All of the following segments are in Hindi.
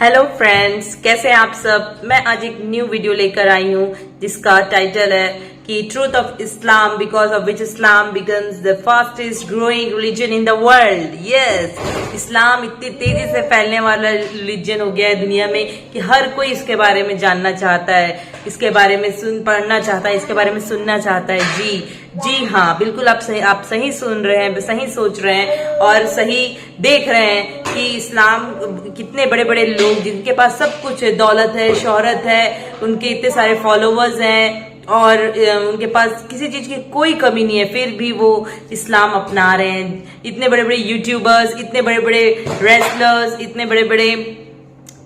हेलो फ्रेंड्स, कैसे हैं आप सब। मैं आज एक न्यू वीडियो लेकर आई हूँ जिसका टाइटल है कि truth of Islam, because of which Islam becomes the fastest growing religion in the world. Yes, Islam इतनी तेजी से फैलने वाला रिलीजन हो गया है दुनिया में कि हर कोई इसके बारे में जानना चाहता है, इसके बारे में पढ़ना चाहता है, इसके बारे में सुनना चाहता है। जी हाँ, बिल्कुल आप सही सुन रहे हैं, सही सोच रहे हैं और सही देख रहे हैं कि इस्लाम कितने बड़े बड़े लोग जिनके पास सब कुछ है, दौलत है, शोहरत है, उनके इतने सारे फॉलोवर्स हैं और उनके पास किसी चीज की कोई कमी नहीं है, फिर भी वो इस्लाम अपना रहे हैं। इतने बड़े बड़े यूट्यूबर्स, इतने बड़े बड़े रेसलर्स, इतने बड़े बड़े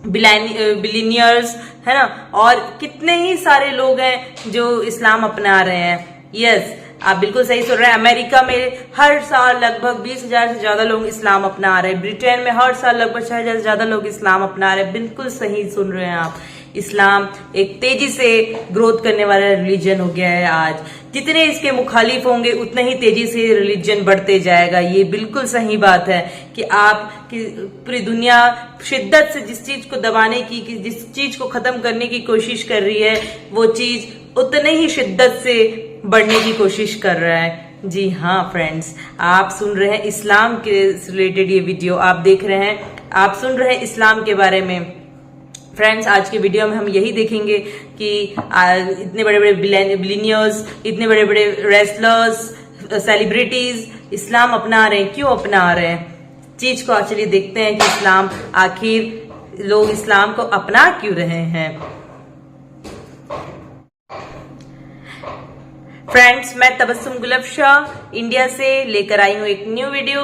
बिलियनियर्स, है ना, और कितने ही सारे लोग हैं जो इस्लाम अपना रहे हैं। यस, आप बिल्कुल सही सुन रहे हैं। अमेरिका में हर साल लगभग 20,000 से ज्यादा लोग इस्लाम अपना रहे हैं। ब्रिटेन में हर साल लगभग 6,000 से ज्यादा लोग इस्लाम अपना रहे हैं। बिल्कुल सही सुन रहे हैं आप। इस्लाम एक तेजी से ग्रोथ करने वाला रिलीजन हो गया है आज। जितने इसके मुखालिफ होंगे उतने ही तेजी से रिलीजन बढ़ते जाएगा। ये बिल्कुल सही बात है कि आप पूरी दुनिया शिद्दत से जिस चीज को दबाने की, जिस चीज को खत्म करने की कोशिश कर रही है, वो चीज उतने ही शिद्दत से बढ़ने की कोशिश कर रहा है। जी हाँ फ्रेंड्स, आप सुन रहे हैं इस्लाम के रिलेटेड ये वीडियो आप देख रहे हैं, आप सुन रहे हैं इस्लाम के बारे में। फ्रेंड्स, आज के वीडियो में हम यही देखेंगे कि इतने बड़े बड़े बिलियनियर्स, इतने बड़े बड़े रेसलर्स, सेलिब्रिटीज इस्लाम अपना रहे हैं। क्यों अपना रहे हैं, चीज को चलिए देखते हैं कि इस्लाम आखिर लोग इस्लाम को अपना क्यों रहे हैं। फ्रेंड्स, मैं तबस्सुम गुलफ्शा इंडिया से लेकर आई हूँ एक न्यू वीडियो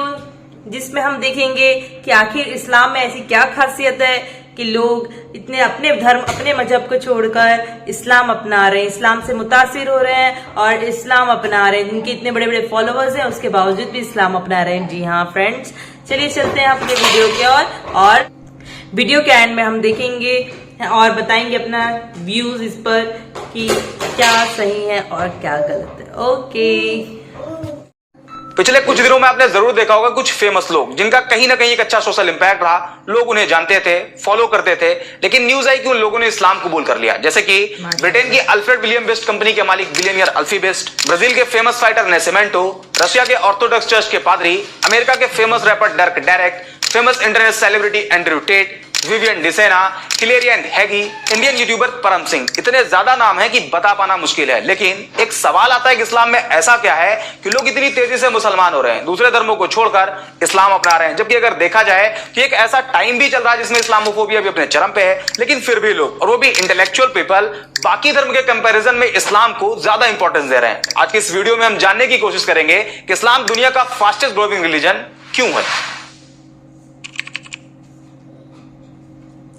जिसमें हम देखेंगे कि आखिर इस्लाम में ऐसी क्या खासियत है कि लोग इतने अपने धर्म, अपने मजहब को छोड़कर इस्लाम अपना रहे हैं, इस्लाम से मुतासिर हो रहे हैं और इस्लाम अपना रहे हैं। जिनके इतने बड़े बड़े फॉलोअर्स हैं उसके बावजूद भी इस्लाम अपना रहे हैं। जी हाँ फ्रेंड्स, चलिए चलते हैं अपने वीडियो की ओर और वीडियो के एंड में हम देखेंगे और बताएंगे अपना व्यूज इस पर कि क्या सही है और क्या गलत है। ओके। पिछले कुछ दिनों में आपने जरूर देखा होगा कुछ फेमस लोग जिनका कहीं ना कहीं एक अच्छा सोशल इंपैक्ट रहा, लोग उन्हें जानते थे, फॉलो करते थे, लेकिन न्यूज आई कि उन लोगों ने इस्लाम कबूल कर लिया। जैसे कि ब्रिटेन की अल्फ्रेड विलियम बेस्ट कंपनी के मालिक बिलियनियर अल्फी बेस्ट, ब्राजील के फेमस फाइटर नेसेमेंटो, रशिया के ऑर्थोडॉक्स चर्च के पादरी, अमेरिका के famous rapper डर्क Derek, famous internet celebrity Andrew Tate, Vivian Dsena, हिलेरियन हैगी, इंडियन यूट्यूबर परम सिंह। इतने ज्यादा नाम है कि बता पाना मुश्किल है। लेकिन एक सवाल आता है कि इस्लाम में ऐसा क्या है कि लोग इतनी तेजी से मुसलमान हो रहे हैं, दूसरे धर्मों को छोड़कर इस्लाम अपना रहे हैं। जबकि अगर देखा जाए कि एक ऐसा टाइम भी चल रहा है जिसमें इस्लामोफोबिया भी अपने चरम पे है, लेकिन फिर भी लोग, और वो भी इंटेलेक्चुअल पीपल, बाकी धर्म के कंपैरिजन में इस्लाम को ज्यादा इंपॉर्टेंस दे रहे हैं। आज की इस वीडियो में हम जानने की कोशिश करेंगे कि इस्लाम दुनिया का फास्टेस्ट ग्रोइंग रिलीजन क्यों है।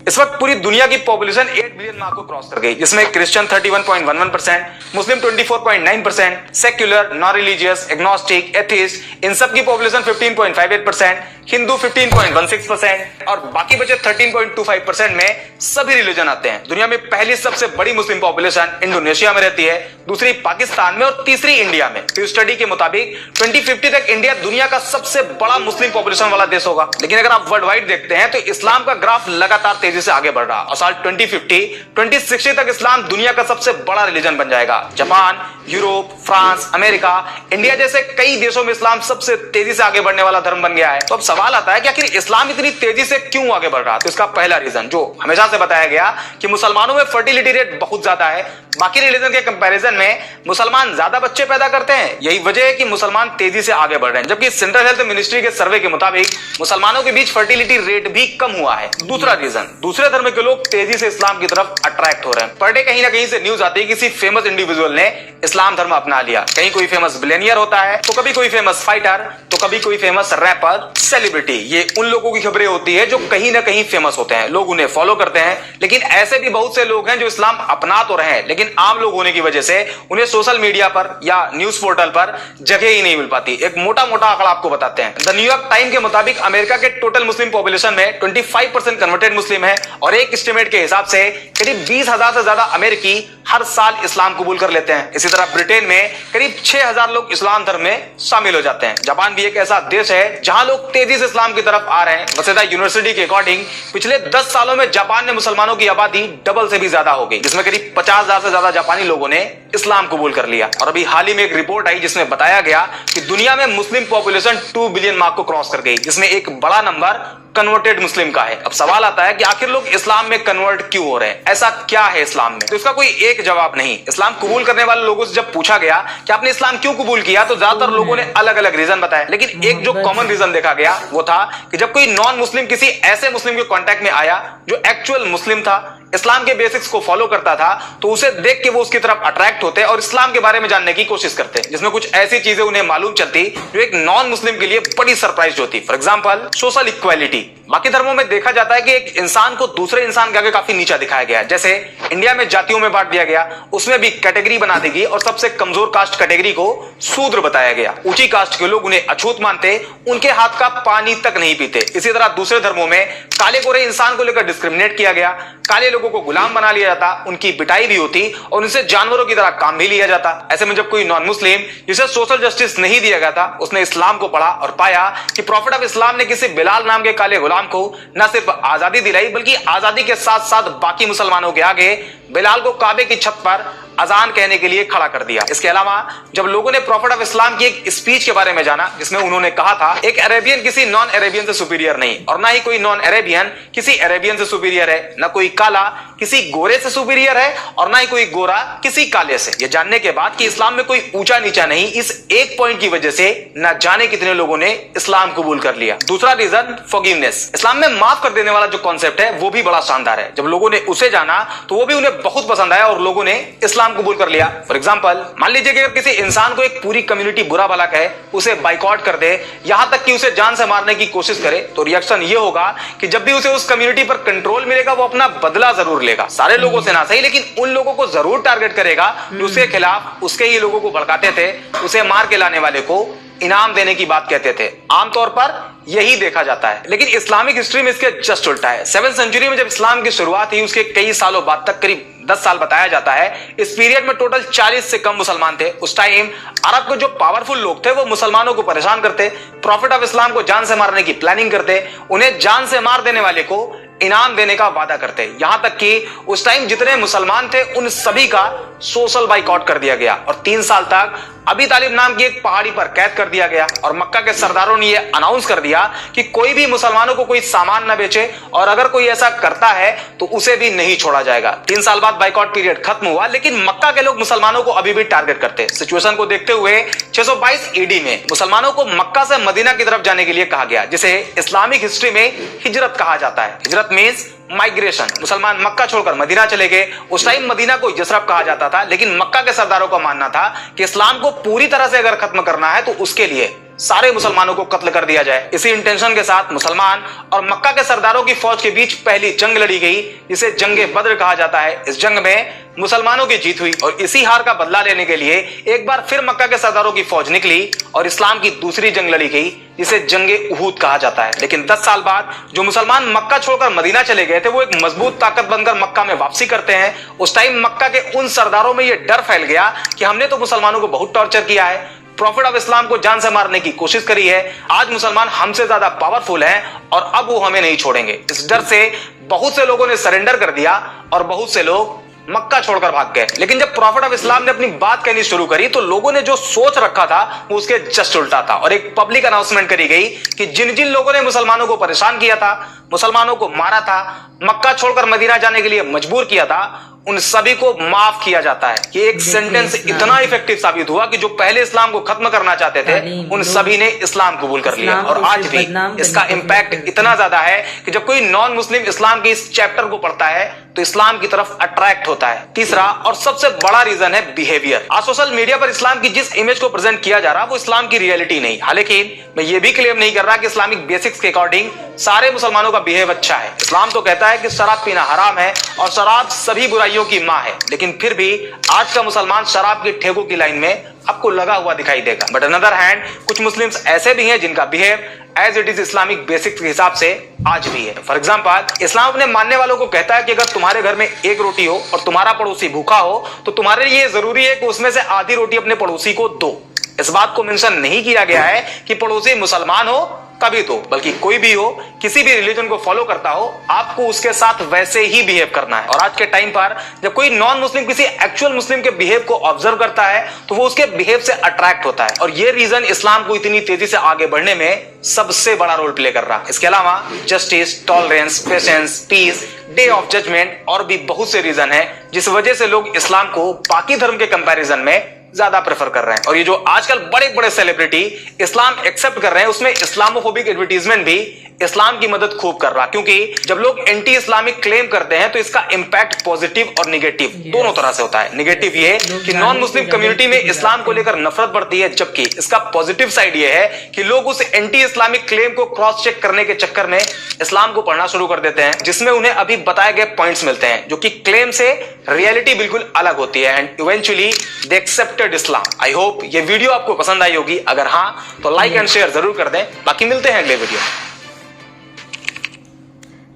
इस वक्त पूरी दुनिया की पॉपुलेशन 8 बिलियन मार्क को क्रॉस कर गई, जिसमें Christian 31.11%, Muslim 24.9%, secular, non religious, agnostic, atheist, इन सब की पॉपुलेशन 15.58%, हिंदू 15.16% और बाकी बचे 13.25% में सभी रिलीजन आते हैं। दुनिया में पहली सबसे बड़ी मुस्लिम पॉपुलेशन इंडोनेशिया में रहती है, दूसरी पाकिस्तान में और तीसरी इंडिया में। इस स्टडी के मुताबिक 2050 तक इंडिया दुनिया का सबसे बड़ा मुस्लिम पॉपुलेशन वाला देश होगा। लेकिन अगर आप वर्ल्ड वाइड देखते हैं तो इस्लाम का ग्राफ लगातार तेजी से आगे बढ़ रहा और साल 2060 तक इस्लाम दुनिया का सबसे बड़ा रिलीजन बन जाएगा। Japan, Europe, France, America, India जैसे कई देशों में इस्लाम सबसे तेजी से आगे बढ़ने वाला धर्म बन गया है। तो अब सवाल आता है कि आखिर इस्लाम इतनी तेजी से क्यों आगे बढ़ रहा है। तो इसका पहला रीजन जो हमेशा से बताया गया कि मुसलमानों में फर्टिलिटी रेट बहुत ज्यादा है, बाकी रिलीजन के कंपैरिजन में मुसलमान ज्यादा बच्चे पैदा करते हैं। यही वजह है कि मुसलमान तेजी से आगे बढ़ रहे हैं। जबकि सेंट्रल हेल्थ मिनिस्ट्री के सर्वे के मुताबिक मुसलमानों के बीच फर्टिलिटी रेट भी कम हुआ है। दूसरा रीजन, दूसरे धर्म के लोग तेजी से इस्लाम की तरफ अट्रैक्ट हो रहे हैं। पर डे कहीं ना कहीं से न्यूज आती है किसी फेमस इंडिविजुअल ने इस्लाम धर्म अपना लिया। कहीं कोई फेमस बिलियनियर होता है, तो कभी कोई फेमस फाइटर, तो कभी कोई फेमस रैपर, सेलिब्रिटी। ये उन लोगों की खबरें होती है जो कहीं ना कहीं फेमस होते हैं, लोग उन्हें फॉलो करते हैं। लेकिन ऐसे भी बहुत से लोग हैं जो इस्लाम अपना तो रहे हैं लेकिन लेकिन आम लोग होने की वजह से उन्हें सोशल मीडिया पर या न्यूज पोर्टल पर जगह ही नहीं मिल पाती। एक मोटा मोटा आंकड़ा आपको बताते हैं। द न्यूयॉर्क टाइम के मुताबिक अमेरिका के टोटल मुस्लिम पॉपुलेशन में 25% कन्वर्टेड मुस्लिम है और एक एस्टिमेट के हिसाब से करीब 20,000 से ज्यादा अमेरिकी हर साल इस्लाम कबूल कर लेते हैं। इसी तरह ब्रिटेन में करीब 6,000 लोग इस्लाम धर्म में शामिल हो जाते हैं। जापान भी एक ऐसा देश है जहां लोग तेजी से इस्लाम की तरफ आ रहे हैं। वसेदा यूनिवर्सिटी के अकॉर्डिंग पिछले 10 सालों में जापान में मुसलमानों की आबादी डबल से भी ज्यादा हो गई, जिसमें करीब 50,000 से ज्यादा जापानी लोगों ने इस्लाम कबूल कर लिया। और अभी हाल ही में एक रिपोर्ट आई जिसमें बताया गया कि दुनिया में मुस्लिम पॉपुलेशन 2 बिलियन मार्क को क्रॉस कर गई, जिसमें एक बड़ा नंबर कन्वर्टेड मुस्लिम का है। अब सवाल आता है कि आखिर लोग इस्लाम में कन्वर्ट क्यों हो रहे हैं, ऐसा क्या है इस्लाम में? तो इसका कोई एक जवाब नहीं। इस्लाम कबूल करने वाले लोगों से जब पूछा गया कि आपने इस्लाम क्यों कबूल किया, तो ज्यादातर लोगों ने अलग अलग रीजन बताए, लेकिन एक जो कॉमन रीजन देखा गया वो था कि जब कोई नॉन मुस्लिम किसी ऐसे मुस्लिम के कांटेक्ट में आया जो एक्चुअल मुस्लिम था, इस्लाम के बेसिक्स को फॉलो करता था, तो उसे देख के वो उसकी तरफ अट्रैक्ट होते और इस्लाम के बारे में जानने की कोशिश करते, जिसमें कुछ ऐसी चीजें उन्हें मालूम चलती जो एक नॉन मुस्लिम के लिए बड़ी सरप्राइज होती। For example social equality. बाकी धर्मों में देखा जाता है कि एक इंसान को दूसरे इंसान के आगे काफी नीचा दिखाया गया है। जैसे इंडिया में जातियों में बांट दिया गया, उसमें भी कैटेगरी बना दी गई और सबसे कमजोर कास्ट कैटेगरी को शूद्र बताया गया। ऊंची कास्ट के लोग उन्हें अछूत मानते, उनके हाथ का पानी तक नहीं पीते। इसी तरह दूसरे धर्मों में काले गोरे इंसान को लेकर डिस्क्रिमिनेट किया गया, काले लोगों को गुलाम बना लिया जाता, उनकी पिटाई भी होती और उनसे जानवरों की तरह काम भी लिया जाता। ऐसे में जब कोई नॉन मुस्लिम जिसे सोशल जस्टिस नहीं दिया गया था, उसने इस्लाम को पढ़ा और पाया कि प्रॉफिट ऑफ इस्लाम ने किसी बिलाल नाम के काले गुलाम को न सिर्फ आजादी दिलाई, बल्कि आजादी के साथ साथ बाकी मुसलमानों के आगे बिलाल को काबे की छत पर अजान कहने के लिए खड़ा कर दिया। इसके अलावा जब लोगों ने प्रॉफिट ऑफ इस्लाम की एक स्पीच के बारे में जाना, जिसमें उन्होंने कहा था एक अरेबियन किसी नॉन अरेबियन से सुपीरियर नहीं, और ना ही कोई नॉन अरेबियन किसी अरेबियन से सुपीरियर है, ना कोई काला किसी गोरे से सुपीरियर है और ना ही कोई गोरा किसी काले से। यह जानने के बाद कि इस्लाम में कोई ऊंचा नीचा नहीं, इस एक पॉइंट की वजह से न जाने कितने लोगों ने इस्लाम कबूल कर लिया। दूसरा रीजन फॉरगिवनेस। इस्लाम में माफ कर देने वाला जो कॉन्सेप्ट है वो भी बड़ा शानदार है। जब लोगों ने उसे जाना तो वो भी उन्हें बहुत पसंद आया और लोगों ने इस्लाम कबूल कर लिया। फॉर एग्जाम्पल मान लीजिए कि अगर किसी इंसान को एक पूरी कम्युनिटी बुरा भला कहे, उसे बाइकआउट कर दे, यहां तक कि उसे जान से मारने की कोशिश करे, तो रिएक्शन ये होगा कि जब भी उसे उस कम्युनिटी पर कंट्रोल मिलेगा वो अपना बदला जरूर लेगा। सारे लोगों से ना सही, लेकिन उन लोगों को जरूर टारगेट करेगा जो उसके खिलाफ उसके ही लोगों को भड़काते थे, उसे मार के लाने वाले को इनाम देने की बात कहते थे। आमतौर पर यही देखा जाता है, लेकिन इस्लामिक हिस्ट्री में इसके जस्ट उल्टा है। 7वीं सेंचुरी में जब इस्लाम की शुरुआत हुई, उसके कई सालों बाद तक, करीब 10 साल बताया जाता है, इस पीरियड में टोटल 40 से कम मुसलमान थे। उस टाइम अरब के जो पावरफुल लोग थे वो मुसलमानों को परेशान करते, प्रॉफिट ऑफ इस्लाम को जान से मारने की प्लानिंग करते, उन्हें जान से मार देने वाले को इनाम देने का वादा करते। यहां तक कि उस टाइम जितने मुसलमान थे उन सभी का सोशल बाइकआउट कर दिया गया और 3 साल तक अबी तालिब नाम की एक पहाड़ी पर कैद कर दिया गया। और मक्का के सरदारों ने यह अनाउंस कर दिया कि कोई भी मुसलमानों को कोई सामान न बेचे और अगर कोई ऐसा करता है तो उसे भी नहीं छोड़ा जाएगा। 3 साल बाद बाइकआउट पीरियड खत्म हुआ, लेकिन मक्का के लोग मुसलमानों को अभी भी टारगेट करते। सिचुएशन को देखते हुए 622 ईडी में मुसलमानों को मक्का से मदीना की तरफ जाने के लिए कहा गया, जिसे इस्लामिक हिस्ट्री में हिजरत कहा जाता है। हिजरत मीन्स माइग्रेशन। मुसलमान मक्का छोड़कर मदीना चले गए। उस टाइम मदीना को यसरब कहा जाता था, लेकिन मक्का के सरदारों का मानना था कि इस्लाम को पूरी तरह से अगर खत्म करना है तो उसके लिए सारे मुसलमानों को कत्ल कर दिया जाए। इसी इंटेंशन के साथ मुसलमान और मक्का के सरदारों की फौज के बीच पहली जंग लड़ी गई, जिसे जंगे बद्र कहा जाता है। इस जंग में मुसलमानों की जीत हुई और इसी हार का बदला लेने के लिए एक बार फिर मक्का के सरदारों की फौज निकली और इस्लाम की दूसरी जंग लड़ी गई, जिसे जंगे उहूद कहा जाता है। लेकिन 10 साल बाद जो मुसलमान मक्का छोड़कर मदीना चले गए थे वो एक मजबूत ताकत बनकर मक्का में वापसी करते हैं। उस टाइम मक्का के उन सरदारों में यह डर फैल गया कि हमने तो मुसलमानों को बहुत टॉर्चर किया है, प्रॉफिट ऑफ इस्लाम को जान से मारने की कोशिश करी है, आज मुसलमान हमसे ज्यादा पावरफुल हैं और अब वो हमें नहीं छोड़ेंगे। इस डर से बहुत से लोगों ने सरेंडर कर दिया और बहुत से लोग मक्का छोड़कर भाग गए। लेकिन जब प्रॉफिट ऑफ इस्लाम ने अपनी बात कहनी शुरू करी तो लोगों ने जो सोच रखा था वो उसके जस्ट उल्टा था और एक पब्लिक अनाउंसमेंट करी गई कि जिन जिन लोगों ने मुसलमानों को परेशान किया था, मुसलमानों को मारा था, मक्का छोड़कर मदीना जाने के लिए मजबूर किया था, उन सभी को माफ किया जाता है। ये एक सेंटेंस इतना इफेक्टिव साबित हुआ कि जो पहले इस्लाम को खत्म करना चाहते थे उन सभी ने इस्लाम कबूल कर लिया। और आज भी इसका इम्पैक्ट इतना ज्यादा है कि जब कोई नॉन मुस्लिम इस्लाम के इस चैप्टर को पढ़ता है तो इस्लाम की तरफ अट्रैक्ट होता है। तीसरा और सबसे बड़ा रीजन है बिहेवियर। आज सोशल मीडिया पर इस्लाम की जिस इमेज को प्रेजेंट किया जा रहा है वो इस्लाम की रियलिटी नहीं। हालांकि मैं ये भी क्लेम नहीं कर रहा कि इस्लामिक बेसिक्स के अकॉर्डिंग सारे मुसलमानों का बिहेव अच्छा है। इस्लाम तो कहता है कि शराब पीना हराम है और शराब सभी बुराइयों भाइयों की माँ है, लेकिन फिर भी आज का मुसलमान शराब के ठेकों की लाइन में आपको लगा हुआ दिखाई देगा। बट अनदर हैंड कुछ मुस्लिम्स ऐसे भी हैं जिनका behave as it is Islamic basics के हिसाब से आज भी है। फॉर एग्जाम्पल, इस्लाम अपने मानने वालों को कहता है कि अगर तुम्हारे घर में एक रोटी हो और तुम्हारा पड़ोसी भूखा हो तो तुम्हारे लिए जरूरी है कि उसमें से आधी रोटी अपने पड़ोसी को दो। इस बात को मेंशन नहीं किया गया है कि पड़ोसी मुसलमान हो तभी तो, बल्कि कोई भी हो, किसी भी रिलीजन को फॉलो करता हो, आपको उसके साथ वैसे ही बिहेव करना है। और आज के टाइम पर जब कोई नॉन मुस्लिम किसी एक्चुअल मुस्लिम के बिहेव को ऑब्जर्व करता है तो वो उसके बिहेव से अट्रैक्ट होता है, और ये रीजन इस्लाम को इतनी तेजी से आगे बढ़ने में सबसे बड़ा रोल प्ले कर रहा है। इसके अलावा justice, tolerance, patience, peace, day of judgement और भी बहुत से रीजन है जिस वजह से लोग इस्लाम को बाकी धर्म के कंपैरिजन में ज्यादा प्रेफर कर रहे हैं। और ये जो आजकल बड़े बड़े सेलिब्रिटी इस्लाम एक्सेप्ट कर रहे हैं उसमें इस्लामोफोबिक एडवर्टीजमेंट भी इस्लाम की मदद खूब कर रहा, क्योंकि जब लोग एंटी इस्लामिक क्लेम करते हैं तो इसका इंपैक्ट पॉजिटिव और निगेटिव दोनों तरह से होता है। निगेटिव ये कि नॉन मुस्लिम कम्युनिटी में इस्लाम को लेकर नफरत बढ़ती है, जबकि इसका पॉजिटिव साइड ये है कि लोग उस एंटी इस्लामिक क्लेम को क्रॉस चेक करने के चक्कर में इस्लाम को पढ़ना शुरू कर देते हैं, जिसमें उन्हें अभी बताए गए पॉइंट्स मिलते हैं जो कि क्लेम से रियलिटी बिल्कुल अलग होती है, and eventually they accepted Islam. I hope ये वीडियो आपको पसंद आई होगी, अगर हाँ तो लाइक एंड शेयर जरूर कर दें। बाकी मिलते हैं अगले वीडियो।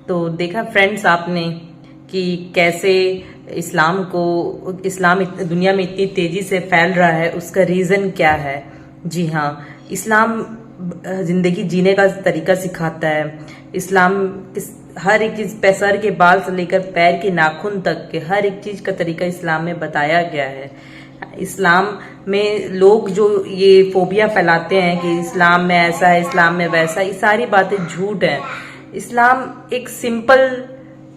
तो देखा फ्रेंड्स आपने कि कैसे इस्लाम दुनिया में इतनी तेजी से फैल रहा है, उसका रीजन क्या है। जी हाँ, इस्लाम जिंदगी जीने का तरीका सिखाता है। इस्लाम हर एक चीज, सर के बाल से लेकर पैर के नाखून तक के हर एक चीज का तरीका इस्लाम में बताया गया है। इस्लाम में लोग जो ये फोबिया फैलाते हैं कि इस्लाम में ऐसा है, इस्लाम में वैसा, ये सारी बातें झूठ है। इस्लाम एक सिंपल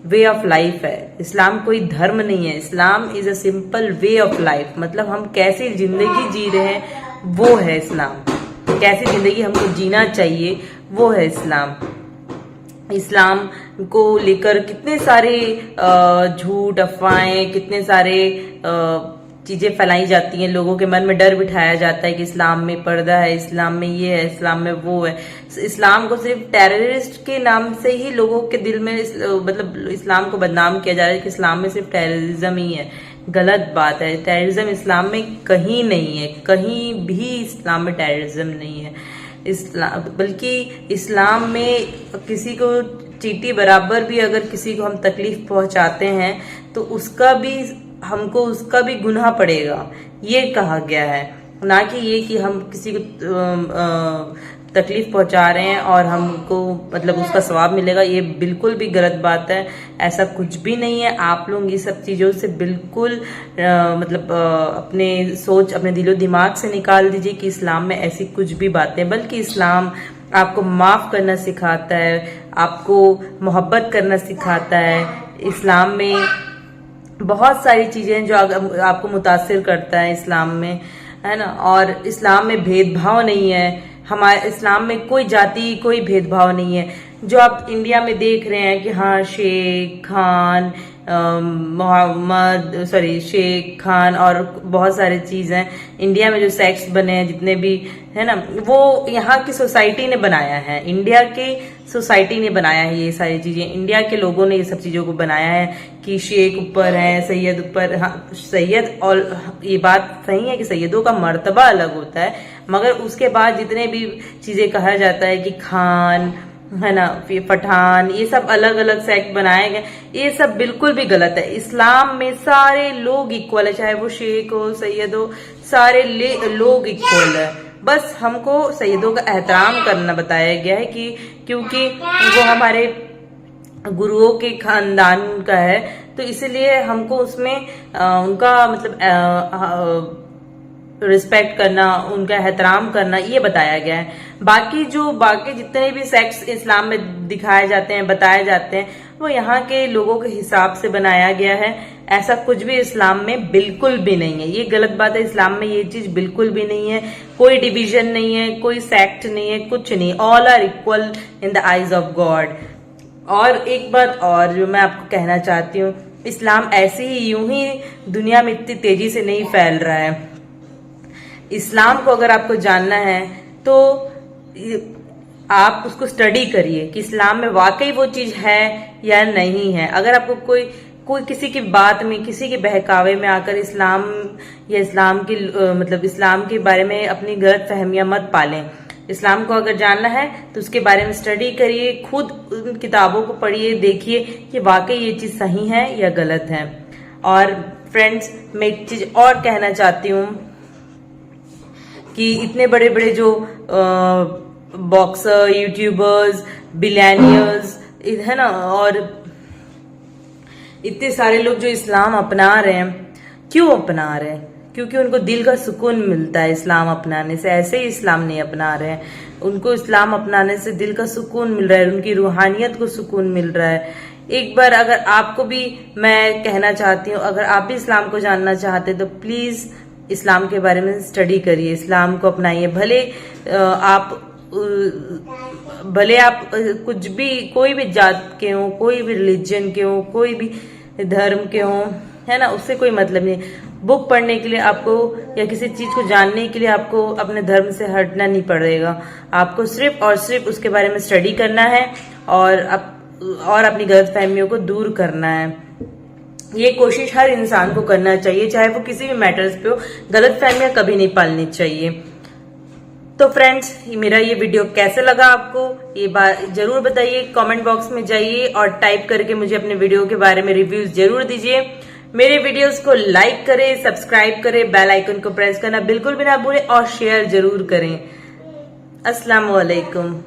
वे ऑफ लाइफ है। इस्लाम कोई धर्म नहीं है। Islam is a simple way of life, मतलब हम कैसे जिंदगी जी रहे हैं वो है इस्लाम। कैसी जिंदगी हमको जीना चाहिए वो है इस्लाम। इस्लाम को लेकर कितने सारे झूठ, अफवाहें, कितने सारे चीजें फैलाई जाती हैं। लोगों के मन में डर बिठाया जाता है कि इस्लाम में पर्दा है, इस्लाम में ये है, इस्लाम में वो है। इस्लाम को सिर्फ टेररिस्ट के नाम से ही लोगों के दिल में मतलब इस्लाम को बदनाम किया जा रहा है कि इस्लाम में सिर्फ टेररिज्म ही है। गलत बात है। टेररिज्म इस्लाम में कहीं नहीं है, कहीं भी इस्लाम में टेररिज्म नहीं है। बल्कि इस्लाम में किसी को चींटी बराबर भी अगर किसी को हम तकलीफ पहुंचाते हैं तो हमको उसका भी गुनाह पड़ेगा, ये कहा गया है। ना कि ये कि हम किसी को तकलीफ पहुंचा रहे हैं और हमको मतलब उसका सवाब मिलेगा, ये बिल्कुल भी गलत बात है। ऐसा कुछ भी नहीं है। आप लोग ये सब चीज़ों से बिल्कुल अपने सोच, अपने दिलो दिमाग से निकाल दीजिए कि इस्लाम में ऐसी कुछ भी बातें, बल्कि इस्लाम आपको माफ़ करना सिखाता है, आपको मोहब्बत करना सिखाता है। इस्लाम में बहुत सारी चीज़ें जो आपको मुतासिर करता है इस्लाम में, है ना। और इस्लाम में भेदभाव नहीं है। हमारे इस्लाम में कोई जाति, कोई भेदभाव नहीं है। जो आप इंडिया में देख रहे हैं कि हाँ शेख खान, शेख खान और बहुत सारी चीज़ हैं इंडिया में, जो सेक्ट्स बने हैं जितने भी है ना, वो यहाँ की सोसाइटी ने बनाया है। इंडिया की सोसाइटी ने बनाया है ये सारी चीज़ें। इंडिया के लोगों ने ये सब चीज़ों को बनाया है कि शेख ऊपर है, सैयद ऊपर। हाँ, सैयद, और ये बात सही है कि सैयदों का मर्तबा अलग होता है, मगर उसके बाद जितने भी चीज़ें कहा जाता है कि खान, है ना, पठान, ये सब अलग अलग सेक्ट बनाए गए, ये सब बिल्कुल भी गलत है। इस्लाम में सारे लोग इक्वल है, चाहे वो शेख हो, सैयद हो, सारे लोग इक्वल है। बस हमको सैयदों का एहतराम करना बताया गया है कि क्योंकि वो हमारे गुरुओं के खानदान का है, तो इसलिए हमको उसमें उनका मतलब रिस्पेक्ट करना, उनका एहतराम करना, ये बताया गया है। बाकी जितने भी सेक्ट्स इस्लाम में दिखाए जाते हैं, बताए जाते हैं, वो यहाँ के लोगों के हिसाब से बनाया गया है। ऐसा कुछ भी इस्लाम में बिल्कुल भी नहीं है। ये गलत बात है। इस्लाम में ये चीज बिल्कुल भी नहीं है। कोई डिवीजन नहीं है, कोई सेक्ट नहीं है, कुछ नहीं। All are equal in the eyes of God. और एक बात और जो मैं आपको कहना चाहती हूँ, इस्लाम ऐसे ही यूं ही दुनिया में इतनी तेजी से नहीं फैल रहा है। इस्लाम को अगर आपको जानना है तो आप उसको स्टडी करिए कि इस्लाम में वाकई वो चीज है या नहीं है। अगर आपको कोई किसी की बात में, किसी के बहकावे में आकर इस्लाम या इस्लाम की मतलब इस्लाम के बारे में अपनी गलत फहमियां मत पालें। इस्लाम को अगर जानना है तो उसके बारे में स्टडी करिए, खुद उन किताबों को पढ़िए, देखिए कि वाकई ये चीज सही है या गलत है। और फ्रेंड्स, मैं एक चीज और कहना चाहती हूँ कि इतने बड़े बड़े जो बॉक्सर, यूट्यूबर्स, बिलियनियर्स है ना, और इतने सारे लोग जो इस्लाम अपना रहे हैं, क्यों अपना रहे हैं? क्योंकि उनको दिल का सुकून मिलता है इस्लाम अपनाने से। ऐसे ही इस्लाम नहीं अपना रहे हैं, उनको इस्लाम अपनाने से दिल का सुकून मिल रहा है, उनकी रूहानियत को सुकून मिल रहा है। एक बार अगर आपको भी मैं कहना चाहती हूँ, अगर आप भी इस्लाम को जानना चाहते तो प्लीज इस्लाम के बारे में स्टडी करिए, इस्लाम को अपनाइए। भले आप कुछ भी, कोई भी जात के हो, कोई भी रिलीजन के हो, कोई भी धर्म के हो, है ना, उससे कोई मतलब नहीं। बुक पढ़ने के लिए आपको या किसी चीज को जानने के लिए आपको अपने धर्म से हटना नहीं पड़ेगा। आपको सिर्फ और सिर्फ उसके बारे में स्टडी करना है और अपनी गलत फहमियों को दूर करना है। ये कोशिश हर इंसान को करना चाहिए, चाहे वो किसी भी मैटर्स पे हो। गलत फहमियां कभी नहीं पालनी चाहिए। तो फ्रेंड्स, मेरा ये वीडियो कैसे लगा आपको, ये बात जरूर बताइए। कमेंट बॉक्स में जाइए और टाइप करके मुझे अपने वीडियो के बारे में रिव्यूज जरूर दीजिए। मेरे वीडियोस को लाइक करें, सब्सक्राइब करें, बेल आइकन को प्रेस करना बिल्कुल भी ना भूलें और शेयर जरूर करें। अस्सलाम वालेकुम।